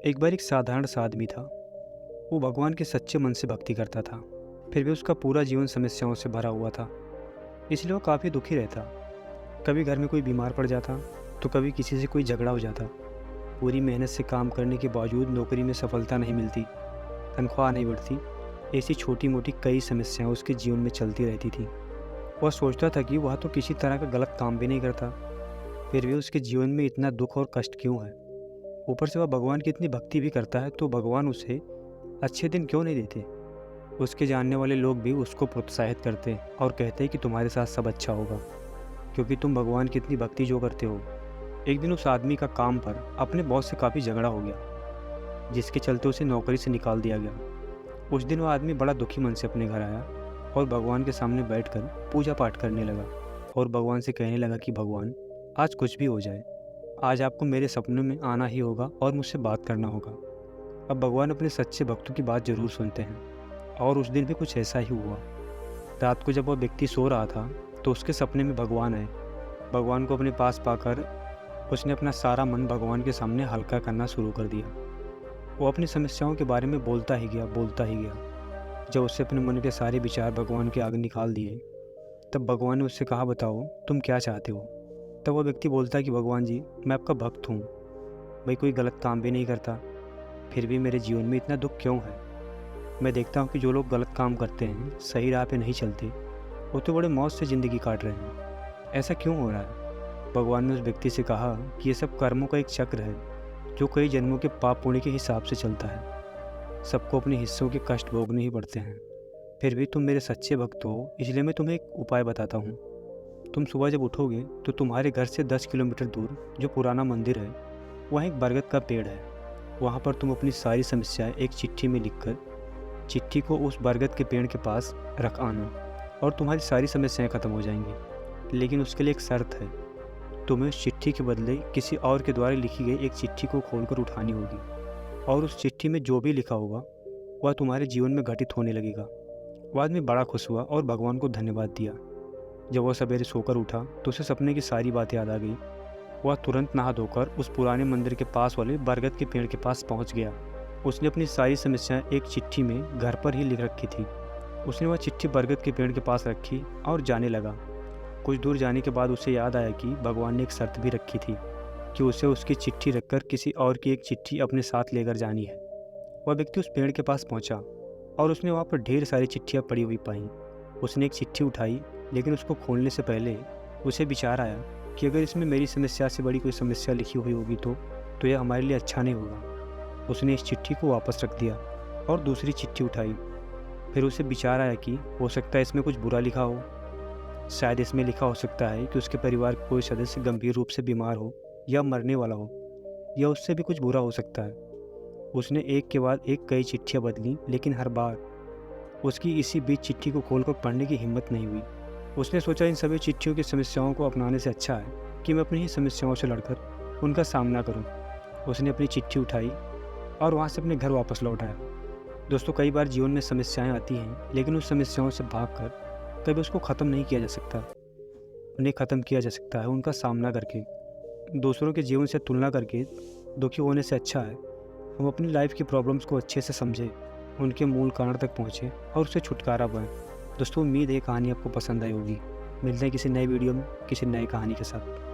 एक बार एक साधारण सा आदमी था। वो भगवान के सच्चे मन से भक्ति करता था। फिर भी उसका पूरा जीवन समस्याओं से भरा हुआ था। इसलिए वो काफ़ी दुखी रहता। कभी घर में कोई बीमार पड़ जाता, तो कभी किसी से कोई झगड़ा हो जाता। पूरी मेहनत से काम करने के बावजूद नौकरी में सफलता नहीं मिलती, तनख्वाह नहीं बढ़ती। ऐसी छोटी मोटी कई समस्याएं उसके जीवन में चलती रहती थी। वह सोचता था कि वह तो किसी तरह का गलत काम भी नहीं करता, फिर भी उसके जीवन में इतना दुख और कष्ट क्यों है। ऊपर से वह भगवान की इतनी भक्ति भी करता है, तो भगवान उसे अच्छे दिन क्यों नहीं देते। उसके जानने वाले लोग भी उसको प्रोत्साहित करते और कहते हैं कि तुम्हारे साथ सब अच्छा होगा, क्योंकि तुम भगवान की इतनी भक्ति जो करते हो। एक दिन उस आदमी का काम पर अपने बॉस से काफ़ी झगड़ा हो गया, जिसके चलते उसे नौकरी से निकाल दिया गया। उस दिन वह आदमी बड़ा दुखी मन से अपने घर आया और भगवान के सामने बैठकर पूजा पाठ करने लगा और भगवान से कहने लगा कि भगवान, आज कुछ भी हो जाए, आज आपको मेरे सपनों में आना ही होगा और मुझसे बात करना होगा। अब भगवान अपने सच्चे भक्तों की बात ज़रूर सुनते हैं, और उस दिन भी कुछ ऐसा ही हुआ। रात को जब वह व्यक्ति सो रहा था, तो उसके सपने में भगवान आए। भगवान को अपने पास पाकर उसने अपना सारा मन भगवान के सामने हल्का करना शुरू कर दिया। वो अपनी समस्याओं के बारे में बोलता ही गया, बोलता ही गया। जब उससे अपने मन के सारे विचार भगवान के आगे निकाल दिए, तब भगवान ने उससे कहा, बताओ तुम क्या चाहते हो। तब वो व्यक्ति बोलता है कि भगवान जी, मैं आपका भक्त हूँ, मैं कोई गलत काम भी नहीं करता, फिर भी मेरे जीवन में इतना दुख क्यों है। मैं देखता हूँ कि जो लोग गलत काम करते हैं, सही राह पे नहीं चलते, वो तो बड़े मौज से ज़िंदगी काट रहे हैं। ऐसा क्यों हो रहा है। भगवान ने उस व्यक्ति से कहा कि ये सब कर्मों का एक चक्र है, जो कई जन्मों के पाप पुण्य के हिसाब से चलता है। सबको अपने हिस्सों के कष्ट भोगने ही पड़ते हैं। फिर भी तुम मेरे सच्चे भक्त हो, इसलिए मैं तुम्हें एक उपाय बताता हूँ। तुम सुबह जब उठोगे, तो तुम्हारे घर से 10 किलोमीटर दूर जो पुराना मंदिर है, वहाँ एक बरगद का पेड़ है। वहाँ पर तुम अपनी सारी समस्याएं एक चिट्ठी में लिखकर चिट्ठी को उस बरगद के पेड़ के पास रख आना, और तुम्हारी सारी समस्याएं खत्म हो जाएंगी। लेकिन उसके लिए एक शर्त है, तुम्हें उस चिट्ठी के बदले किसी और के द्वारा लिखी गई एक चिट्ठी को खोलकर उठानी होगी, और उस चिट्ठी में जो भी लिखा होगा वह तुम्हारे जीवन में घटित होने लगेगा। वह आदमी बड़ा खुश हुआ और भगवान को धन्यवाद दिया। जब वह सवेरे सोकर उठा, तो उसे सपने की सारी बातें याद आ गई। वह तुरंत नहा धोकर उस पुराने मंदिर के पास वाले बरगद के पेड़ के पास पहुंच गया। उसने अपनी सारी समस्याएं एक चिट्ठी में घर पर ही लिख रखी थी। उसने वह चिट्ठी बरगद के पेड़ के पास रखी और जाने लगा। कुछ दूर जाने के बाद उसे याद आया कि भगवान ने एक शर्त भी रखी थी कि उसे उसकी चिट्ठी रखकर किसी और की एक चिट्ठी अपने साथ लेकर जानी है। वह व्यक्ति उस पेड़ के पास पहुंचा और उसने वहाँ पर ढेर सारी चिट्ठियाँ पड़ी हुई पाई। उसने एक चिट्ठी उठाई, लेकिन उसको खोलने से पहले उसे विचार आया कि अगर इसमें मेरी समस्या से बड़ी कोई समस्या लिखी हुई होगी तो यह हमारे लिए अच्छा नहीं होगा। उसने इस चिट्ठी को वापस रख दिया और दूसरी चिट्ठी उठाई। फिर उसे विचार आया कि हो सकता है इसमें कुछ बुरा लिखा हो। शायद इसमें लिखा हो सकता है कि उसके परिवार का कोई सदस्य गंभीर रूप से बीमार हो या मरने वाला हो, या उससे भी कुछ बुरा हो सकता है। उसने एक के बाद एक कई चिट्ठियाँ बदली, लेकिन हर बार उसकी इसी बीच चिट्ठी को खोलकर पढ़ने की हिम्मत नहीं हुई। उसने सोचा, इन सभी चिट्ठियों की समस्याओं को अपनाने से अच्छा है कि मैं अपनी ही समस्याओं से लड़कर उनका सामना करूं। उसने अपनी चिट्ठी उठाई और वहां से अपने घर वापस लौट आया। दोस्तों, कई बार जीवन में समस्याएं आती हैं, लेकिन उस समस्याओं से भागकर कभी उसको ख़त्म नहीं किया जा सकता। उन्हें ख़त्म किया जा सकता है उनका सामना करके। दूसरों के जीवन से तुलना करके दुखी होने से अच्छा है हम अपनी लाइफ की प्रॉब्लम्स को अच्छे से समझें, उनके मूल कारण तक पहुँचें और उससे छुटकारा पाएँ। दोस्तों, उम्मीद है कहानी आपको पसंद आई होगी। मिलते हैं किसी नए वीडियो में किसी नई कहानी के साथ।